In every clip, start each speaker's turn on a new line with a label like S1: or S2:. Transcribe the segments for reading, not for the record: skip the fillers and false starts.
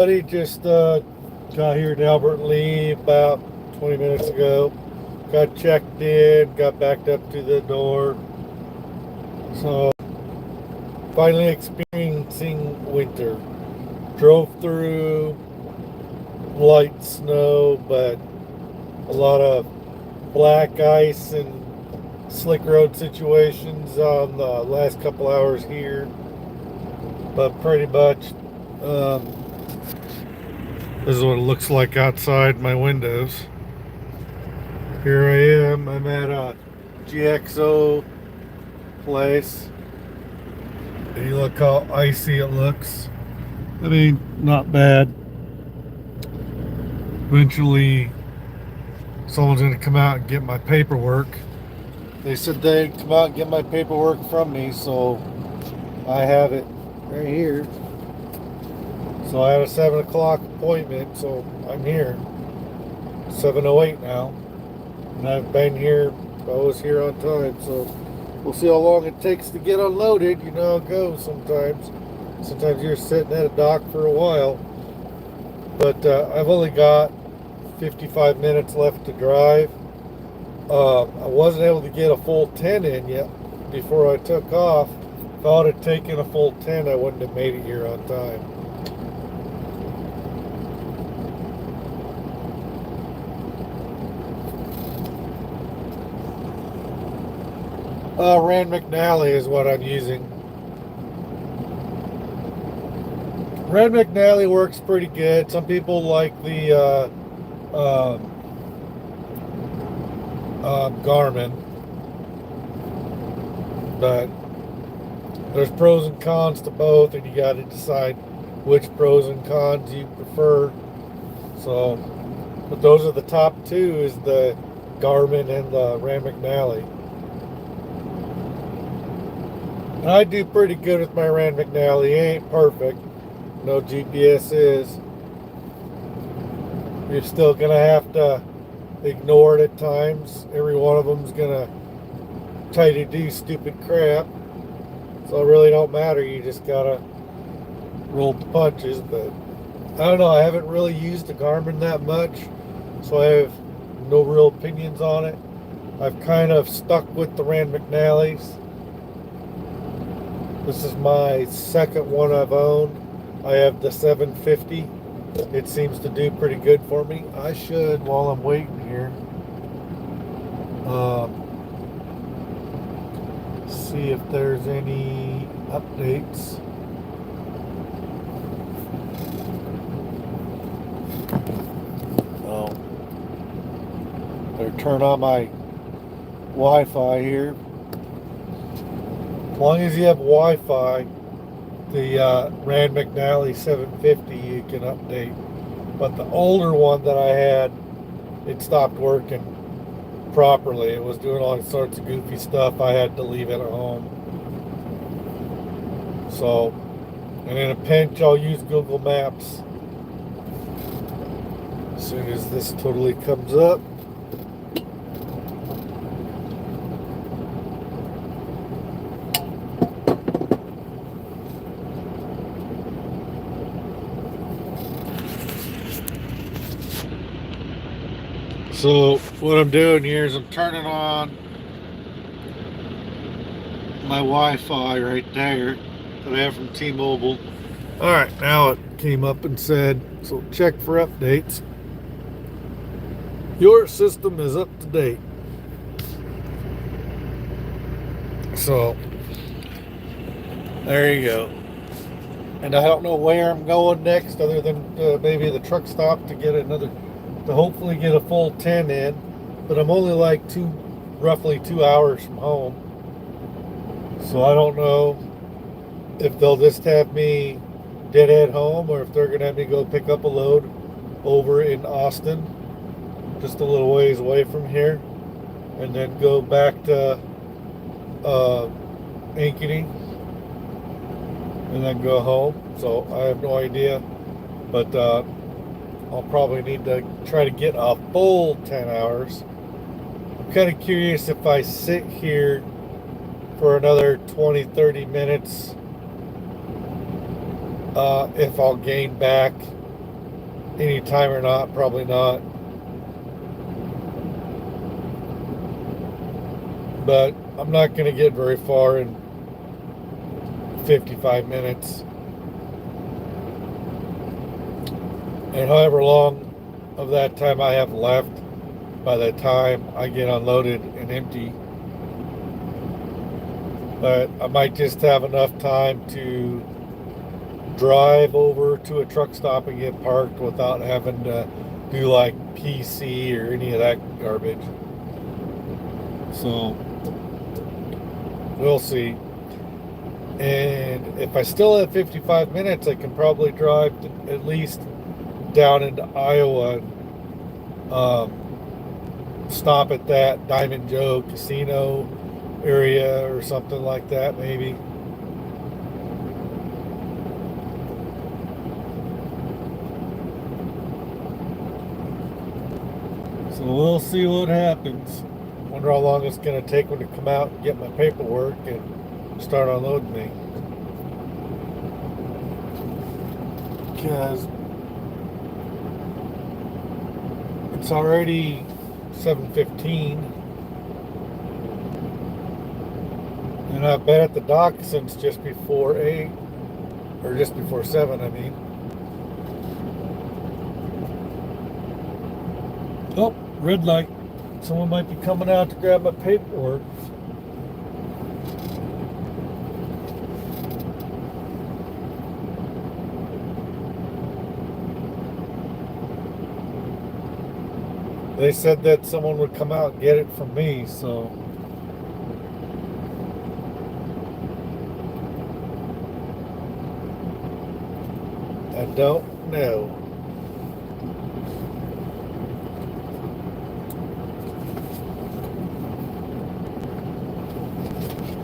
S1: Buddy just got here to Albert Lee about 20 minutes ago. Got checked in, got backed up to the door. So finally experiencing winter. Drove through light snow, but a lot of black ice and slick road situations on the last couple hours here. But pretty much, um, this is what it looks like outside my windows. Here I am. I'm at a GXO place. And you look how icy it looks. I mean, not bad. Eventually, someone's going to come out and get my paperwork. They said they'd come out and get my paperwork from me, so I have it right here. So I had a 7 o'clock appointment, so I'm here. 7:08 now. And I've been here, I was here on time, so we'll see how long it takes to get unloaded. You know how it goes sometimes. Sometimes you're sitting at a dock for a while. But I've only got 55 minutes left to drive. I wasn't able to get a full 10 in yet before I took off. If I would have taken a full 10, I wouldn't have made it here on time. Rand McNally is what I'm using. Rand McNally works pretty good. Some people like the Garmin, but there's pros and cons to both, and you got to decide which pros and cons you prefer. So, but those are the top two: is the Garmin and the Rand McNally. And I do pretty good with my Rand McNally. It ain't perfect. No GPS is. You're still gonna have to ignore it at times. Every one of them's gonna try to do stupid crap. So it really don't matter. You just gotta roll the punches. But I don't know. I haven't really used the Garmin that much, so I have no real opinions on it. I've kind of stuck with the Rand McNally's. This is my second one I've owned. I have the 750. It seems to do pretty good for me. I should, while I'm waiting here, see if there's any updates. Oh, better turn on my Wi-Fi here. As long as you have Wi-Fi, the Rand McNally 750 you can update. But the older one that I had, it stopped working properly. It was doing all sorts of goofy stuff. I had to leave it at home. So, and in a pinch, I'll use Google Maps. As soon as this totally comes up. So what I'm doing here is I'm turning on my Wi-Fi right there that I have from T-Mobile. All right, now it came up and said, so check for updates. Your system is up to date. So there you go. And I don't know where I'm going next other than maybe the truck stop to get another, to hopefully get a full 10 in. But I'm only like roughly 2 hours from home. So I don't know if they'll just have me deadhead home or if they're going to have me go pick up a load over in Austin, just a little ways away from here, and then go back to Ankeny and then go home. So I have no idea, but I'll probably need to try to get a full 10 hours. I'm kind of curious if I sit here for another 20-30 minutes, if I'll gain back any time or not, probably not. But I'm not going to get very far in 55 minutes. And however long of that time I have left by the time I get unloaded and empty. But I might just have enough time to drive over to a truck stop and get parked without having to do like PC or any of that garbage. So we'll see. And if I still have 55 minutes, I can probably drive at least down into Iowa and stop at that Diamond Joe casino area or something like that, maybe. So we'll see what happens. Wonder how long it's going to take me to come out and get my paperwork and start unloading me. Because it's already 7:15, and I've been at the dock since just before 8, or just before 7, I mean. Oh, red light. Someone might be coming out to grab my paperwork. They said that someone would come out and get it from me, so I don't know.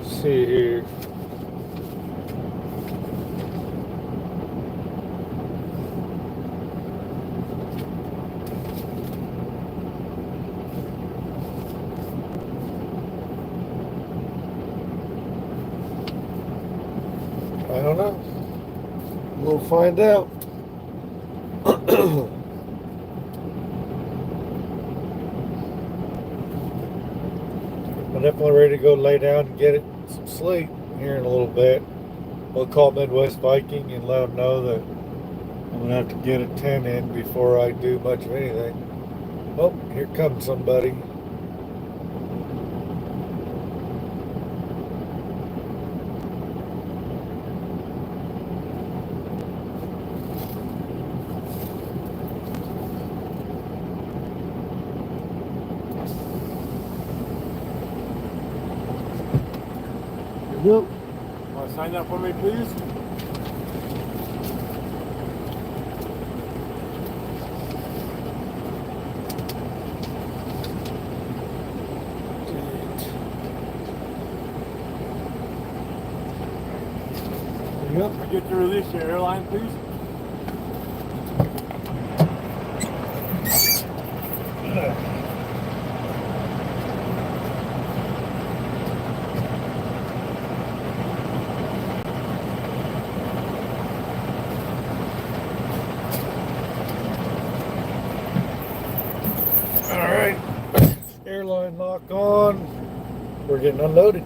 S1: Let's see here. I don't know. We'll find out. I'm definitely ready to go lay down and get some sleep here in a little bit. We'll call Midwest Viking and let them know that I'm going to have to get a 10 in before I do much of anything. Oh, here comes somebody. Yep.
S2: Want to sign that for me, please?
S1: Yep.
S2: I get to release your airline, please?
S1: Alright, airline lock on. We're getting unloaded.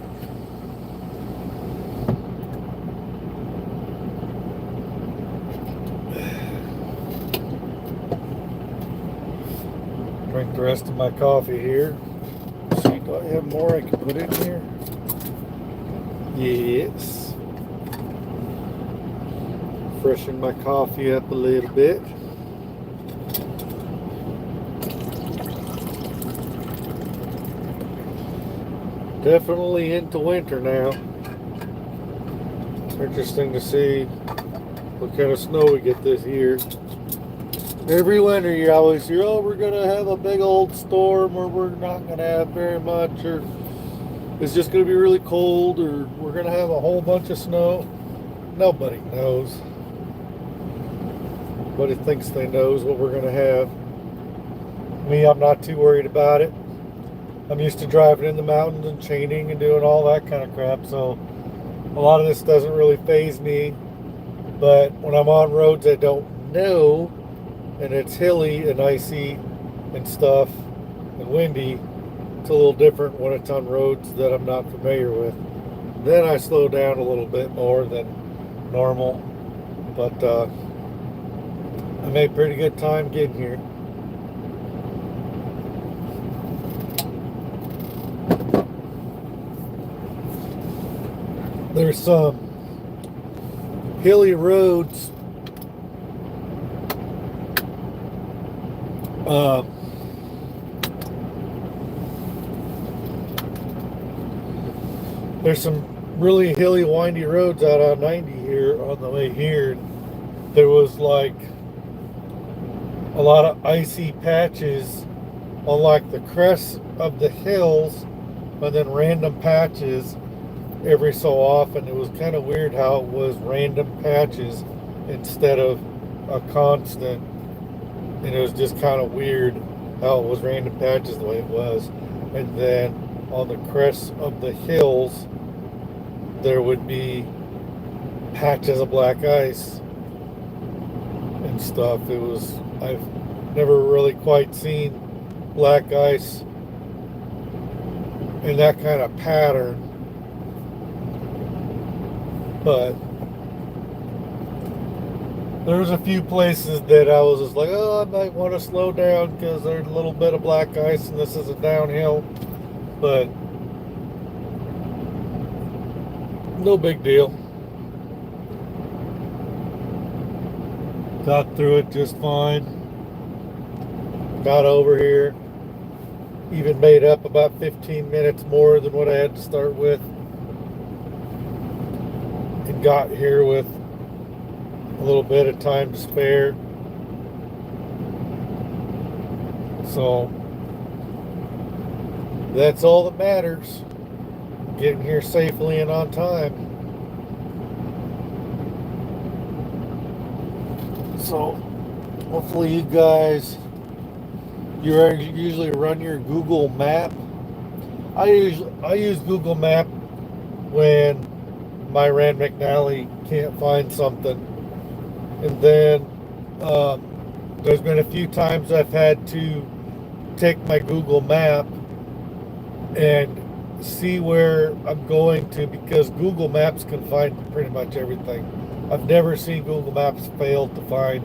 S1: Drink the rest of my coffee here. Let's see, do I have more I can put in here? Yes. Freshen my coffee up a little bit. Definitely into winter now. Interesting to see what kind of snow we get this year. Every winter you always hear, oh, we're going to have a big old storm, or we're not going to have very much, or it's just going to be really cold, or we're going to have a whole bunch of snow. Nobody knows. Nobody thinks they knows what we're going to have. Me, I'm not too worried about it. I'm used to driving in the mountains and chaining and doing all that kind of crap, so a lot of this doesn't really faze me. But when I'm on roads I don't know, and it's hilly and icy and stuff and windy, it's a little different when it's on roads that I'm not familiar with. Then I slow down a little bit more than normal, but I made pretty good time getting here. There's some hilly roads there's some really hilly, windy roads out on 90 here on the way here. There was like a lot of icy patches on like the crest of the hills, and then random patches every so often. It was kind of weird how it was random patches instead of a constant, and it was just kind of weird how it was random patches the way it was. And then on the crest of the hills there would be patches of black ice and stuff. It was, I've never really quite seen black ice in that kind of pattern, but there's a few places that I was just like, oh, I might want to slow down because there's a little bit of black ice and this is a downhill, but no big deal. Got through it just fine. Got over here. Even made up about 15 minutes more than what I had to start with. And got here with a little bit of time to spare. So that's all that matters. Getting here safely and on time. So hopefully you guys, you usually run your Google Map. I use Google Map when my Rand McNally can't find something. And then there's been a few times I've had to take my Google Map and see where I'm going to, because Google Maps can find pretty much everything. I've never seen Google Maps fail to find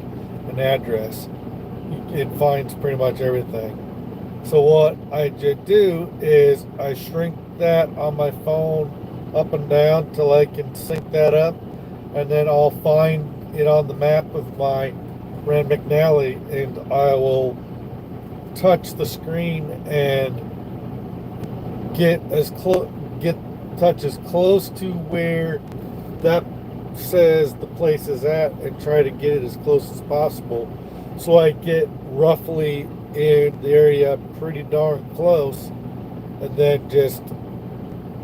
S1: an address. It finds pretty much everything. So what I do is I shrink that on my phone up and down till I can sync that up, and then I'll find it on the map of my Rand McNally, and I will touch the screen and touch as close to where that says the place is at, and try to get it as close as possible, so I get roughly in the area pretty darn close, and then just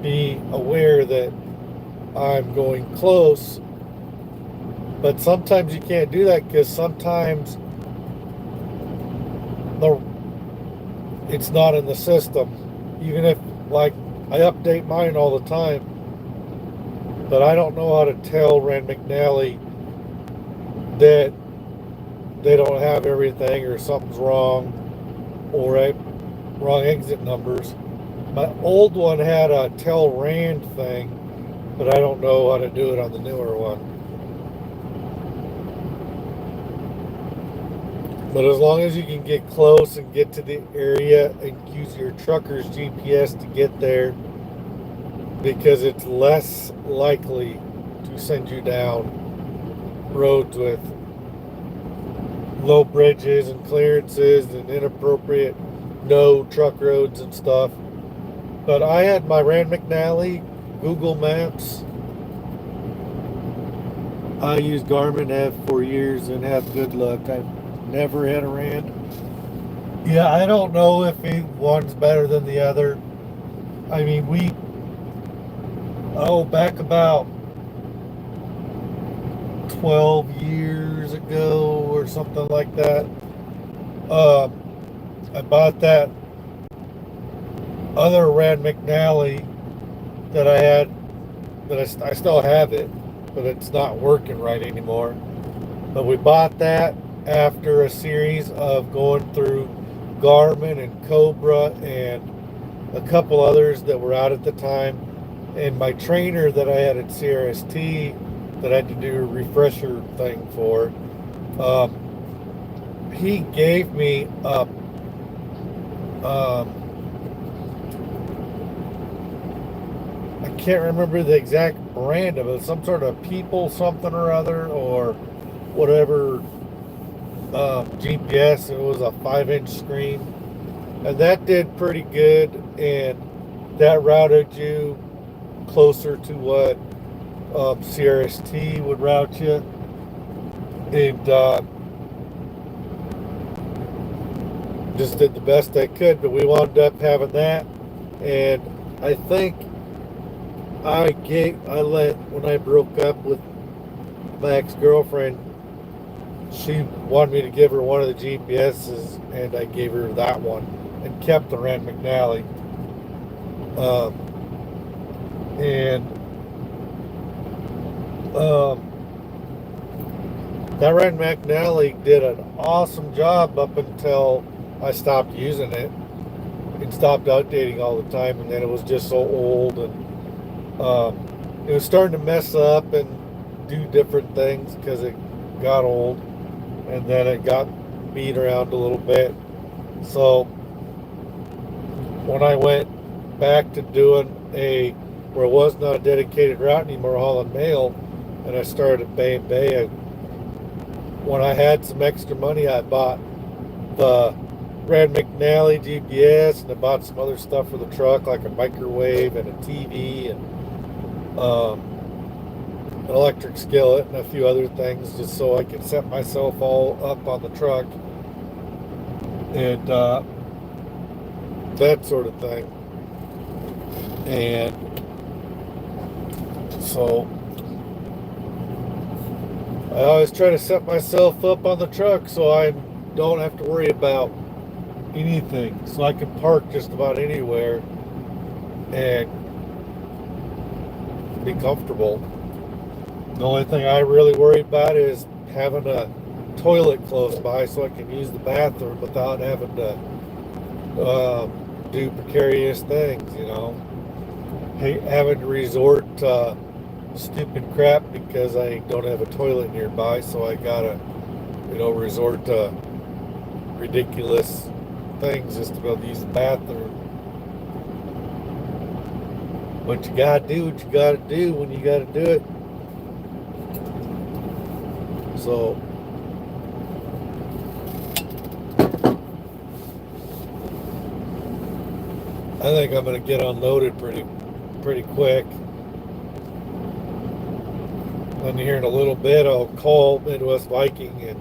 S1: be aware that I'm going close. But sometimes you can't do that, because sometimes it's not in the system, even if, like, I update mine all the time, but I don't know how to tell Rand McNally that they don't have everything, or something's wrong, or wrong exit numbers. My old one had a tell Rand thing, but I don't know how to do it on the newer one. But as long as you can get close and get to the area and use your trucker's GPS to get there, because it's less likely to send you down roads with low bridges and clearances and inappropriate no truck roads and stuff. But I had my Rand McNally Google Maps. I used Garmin, have for years, and have good luck. I've never had a Rand. Yeah, I don't know if one's better than the other. I mean, back about 12 years ago or something like that, I bought that other Rand McNally that I had, that I still have it, but it's not working right anymore. But we bought that, after a series of going through Garmin and Cobra and a couple others that were out at the time. And my trainer that I had at CRST that I had to do a refresher thing for, he gave me a I can't remember the exact brand of it, some sort of People something or other, or whatever GPS. It was a 5-inch screen, and that did pretty good, and that routed you closer to what CRST would route you. And just did the best I could, but we wound up having that. And I think when I broke up with my ex-girlfriend, she wanted me to give her one of the GPSs, and I gave her that one and kept the Rand McNally. That Rand McNally did an awesome job up until I stopped using it and stopped updating all the time, and then it was just so old, and it was starting to mess up and do different things because it got old, and then it got beat around a little bit. So when I went back to doing where it was not a dedicated route anymore, hauling mail, and I started at Bay and Bay, when I had some extra money, I bought the Rand McNally GPS, and I bought some other stuff for the truck, like a microwave and a TV and an electric skillet and a few other things, just so I could set myself all up on the truck and that sort of thing. And so I always try to set myself up on the truck so I don't have to worry about anything, so I can park just about anywhere and be comfortable. The only thing I really worry about is having a toilet close by so I can use the bathroom without having to do precarious things, having to resort to stupid crap because I don't have a toilet nearby, so I gotta resort to ridiculous things just to be able to use the bathroom. But you gotta do what you gotta do when you gotta do it. So I think I'm gonna get unloaded pretty quick. And here in a little bit I'll call Midwest Viking and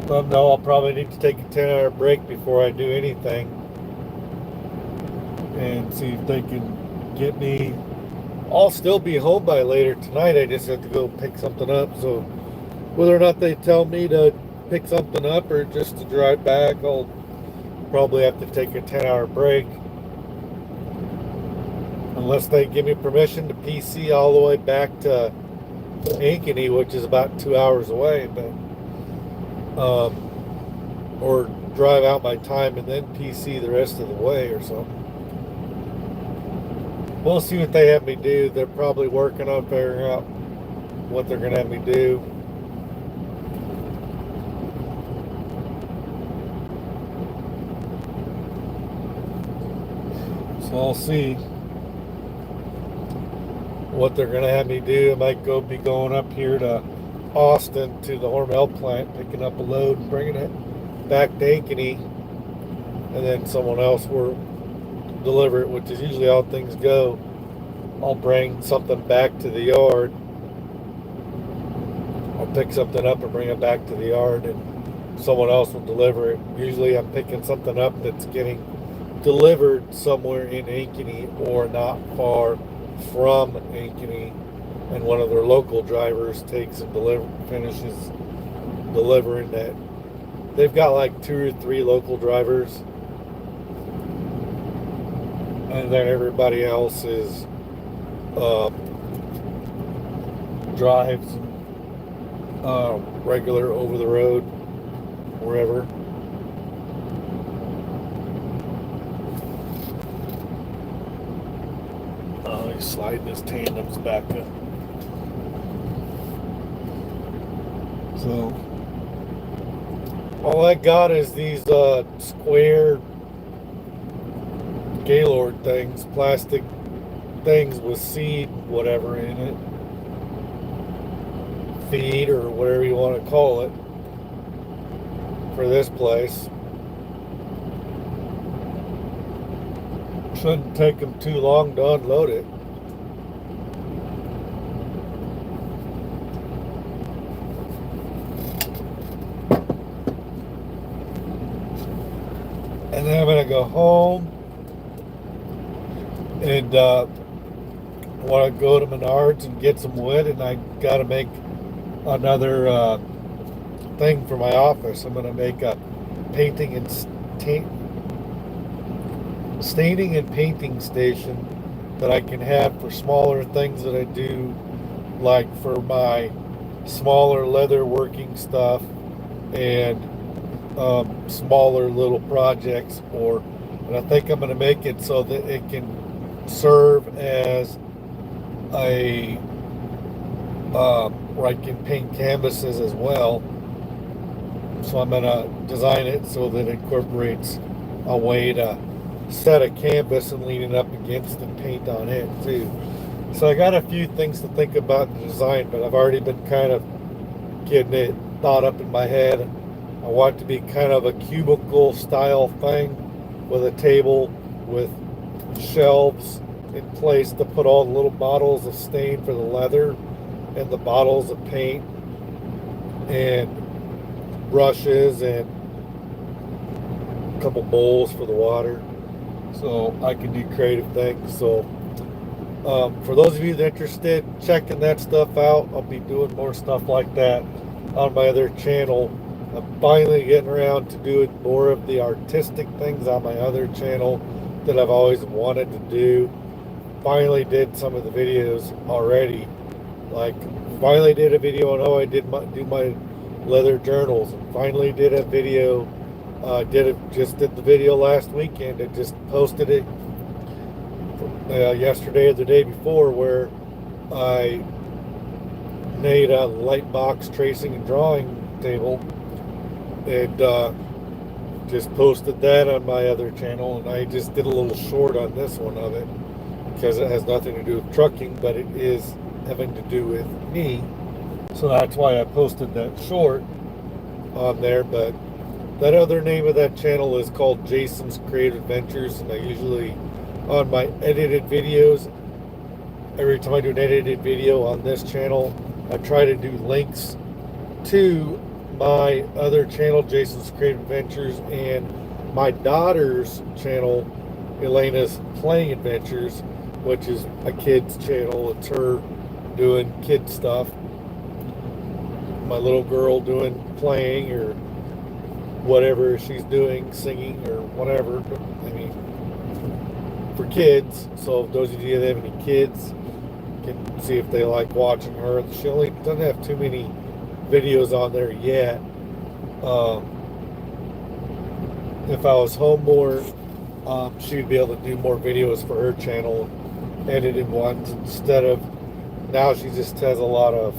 S1: let them know I'll probably need to take a 10-hour break before I do anything, and see if they can get me. I'll still be home by later tonight. I just have to go pick something up. So whether or not they tell me to pick something up or just to drive back, I'll probably have to take a 10-hour break, unless they give me permission to PC all the way back to Ankeny, which is about 2 hours away, but or drive out my time and then PC the rest of the way or something. We'll see what they have me do. They're probably working on figuring out what they're going to have me do. So I'll see what they're going to have me do. I might be going up here to Austin to the Hormel plant, picking up a load and bringing it back to Ankeny, and then someone else will deliver it, which is usually how things go. I'll bring something back to the yard. I'll pick something up and bring it back to the yard, and someone else will deliver it. Usually I'm picking something up that's getting delivered somewhere in Ankeny or not far from Ankeny, and one of their local drivers takes and finishes delivering that. They've got like 2 or 3 local drivers, and then everybody else is drives regular over the road, wherever. He's sliding his tandems back up. So all I got is these square Gaylord things, plastic things with seed, whatever in it, feed or whatever you want to call it, for this place. Shouldn't take them too long to unload it. And then I'm gonna go home and want to go to Menards and get some wood, and I got to make another thing for my office. I'm going to make a painting and staining and painting station that I can have for smaller things that I do, like for my smaller leather working stuff and smaller little projects. And I think I'm going to make it so that it can serve as a where I can paint canvases as well. So I'm going to design it so that it incorporates a way to set a canvas and lean it up against and paint on it too. So I got a few things to think about in the design, but I've already been kind of getting it thought up in my head. I want it to be kind of a cubicle style thing with a table with shelves in place to put all the little bottles of stain for the leather and the bottles of paint and brushes and a couple bowls for the water, so I can do creative things. So for those of you that are interested, checking that stuff out, I'll be doing more stuff like that on my other channel. I'm finally getting around to doing more of the artistic things on my other channel that I've always wanted to do. Finally did some of the videos already. Like, finally did a video on how I do my leather journals. And finally did a video, just did the video last weekend and just posted it yesterday or the day before, where I made a light box tracing and drawing table, and just posted that on my other channel. And I just did a little short on this one of it because it has nothing to do with trucking, but it is having to do with me, so that's why I posted that short on there. But that other name of that channel is called Jason's Creative Adventures, and I usually, on my edited videos, every time I do an edited video on this channel, I try to do links to my other channel, Jason's Creative Adventures, and my daughter's channel, Elena's Playing Adventures, which is a kid's channel. It's her doing kid stuff. My little girl doing playing or whatever she's doing, singing or whatever. I mean, for kids. So if those of you that have any kids can see if they like watching her. She only doesn't have too many videos on there yet. If I was home more, she'd be able to do more videos for her channel, edited ones, instead of, now she just has a lot of,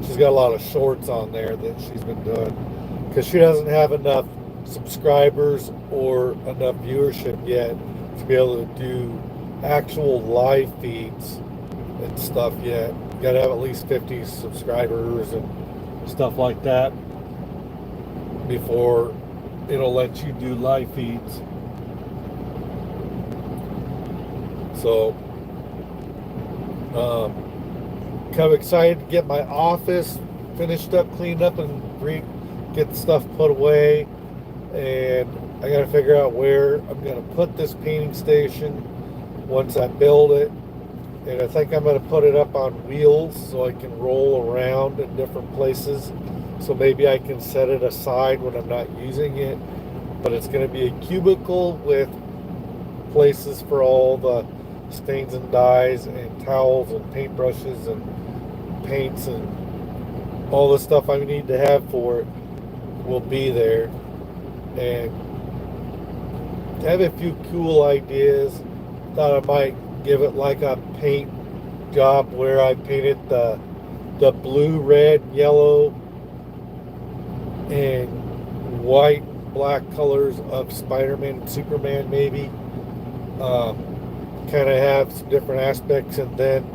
S1: she's got a lot of shorts on there that she's been doing, because she doesn't have enough subscribers or enough viewership yet to be able to do actual live feeds and stuff yet. You gotta have at least 50 subscribers and stuff like that before it'll let you do live feeds. So kind of excited to get my office finished up, cleaned up, and get the stuff put away. And I got to figure out where I'm going to put this painting station once I build it. And I think I'm going to put it up on wheels so I can roll around in different places. So maybe I can set it aside when I'm not using it. But it's going to be a cubicle with places for all the stains and dyes and towels and paintbrushes and paints and all the stuff I need to have for it will be there. And I have a few cool ideas. Thought I might give it like a paint job where I painted the blue, red, yellow, and white, black colors of Spider-Man and Superman, maybe. Kind of have some different aspects, and then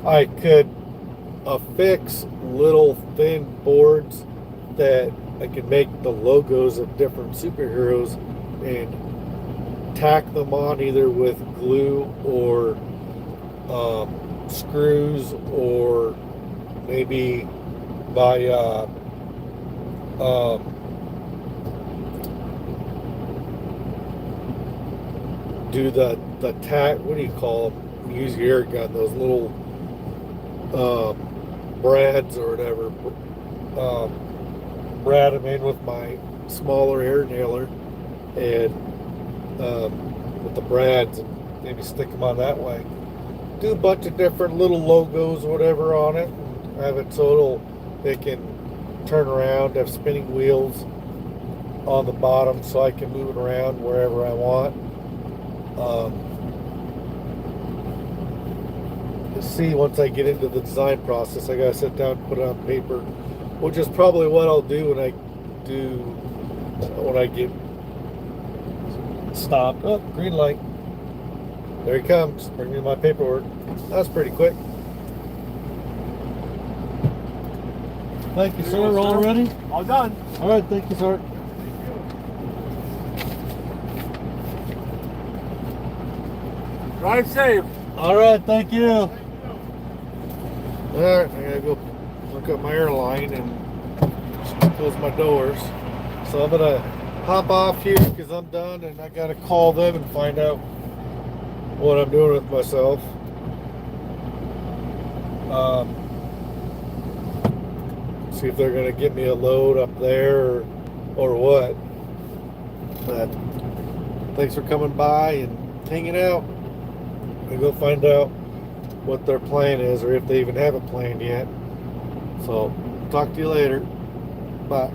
S1: I could affix little thin boards that I could make the logos of different superheroes and tack them on either with glue or screws, or maybe by do the tack. What do you call them? Use your air gun. Those little brads or whatever. Brad them in with my smaller air nailer, and with the brads, and maybe stick them on that way. Do a bunch of different little logos or whatever on it, and have it so it can turn around, have spinning wheels on the bottom so I can move it around wherever I want. See, once I get into the design process, I gotta sit down and put it on paper, which is probably what I'll do when I get stopped. Oh, green light. There he comes. Bring me my paperwork. That's pretty quick. Thank you, sir. All ready?
S2: All done.
S1: All right, thank you, sir.
S2: Drive safe.
S1: All right, thank you. All right, I gotta go look up my airline and close my doors. So I'm gonna hop off here because I'm done, and I gotta call them and find out what I'm doing with myself. See if they're gonna give me a load up there or what. But thanks for coming by and hanging out. I go find out what their plan is, or if they even have a plan yet. So talk to you later. Bye.